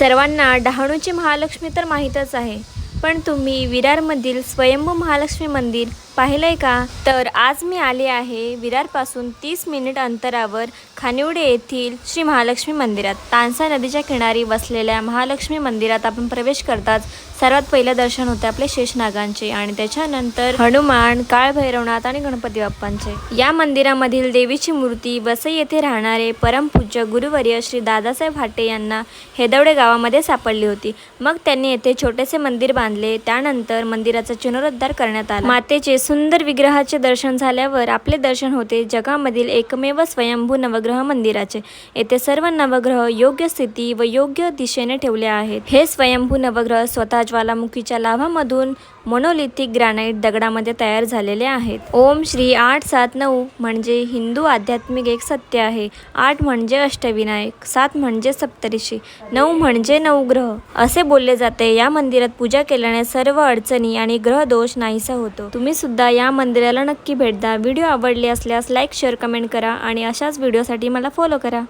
सर्वांना डहाणूची महालक्ष्मी तर माहीतच आहे, पण तुम्ही विरारमधील स्वयंभू महालक्ष्मी मंदिर पाहिलंय का? तर आज मी आले आहे विरारपासून 30 मिनिट अंतरावर खानिवडे येथील श्री महालक्ष्मी मंदिरात। तानसा नदीच्या किनारी वसलेल्या महालक्ष्मी मंदिरात आपण प्रवेश करताच सर्वात पहिलं दर्शन होते आपले शेषनागांचे आणि त्याच्यानंतर हनुमान, काळभैरवनाथ आणि गणपती बाप्पांचे। या मंदिरामधील देवीची मूर्ती वसई येथे राहणारे परमपूज्य गुरुवर्य श्री दादासाहेब हाटे यांना हेदवडे गावामध्ये सापडली होती। मग त्यांनी येथे छोटेसे मंदिर बांधले। त्यानंतर मंदिराचा जीर्णोद्धार करण्यात आला। मातेचे सुंदर विग्रहाचे दर्शन झाल्यावर आपले दर्शन होते जगामधील एकमेव स्वयंभू नवग्रह मंदिराचे। येथे सर्व नवग्रह योग्य स्थिती व योग्य दिशेने ठेवले आहेत। हे स्वयंभू नवग्रह स्वतः ज्वालामुखीच्या लाव्हामधून मोनोलिथिक ग्रॅनाइट दगडामध्ये तयार झालेले आहेत। ओम श्री 879 म्हणजे हिंदू आध्यात्मिक एक सत्य आहे। 8 म्हणजे अष्टविनायक, 7 म्हणजे सप्तऋषी, 9 म्हणजे नवग्रह असे बोलले जाते। या मंदिरात पूजा केल्याने सर्व अडचणी आणि ग्रह दोष नाहीसा होतो। तुम्ही सुद्धा या मंदिराला नक्की भेट द्या। व्हिडिओ आवडले असल्यास लाईक, शेअर, कमेंट करा आणि अशाच व्हिडिओसाठी मला फॉलो करा।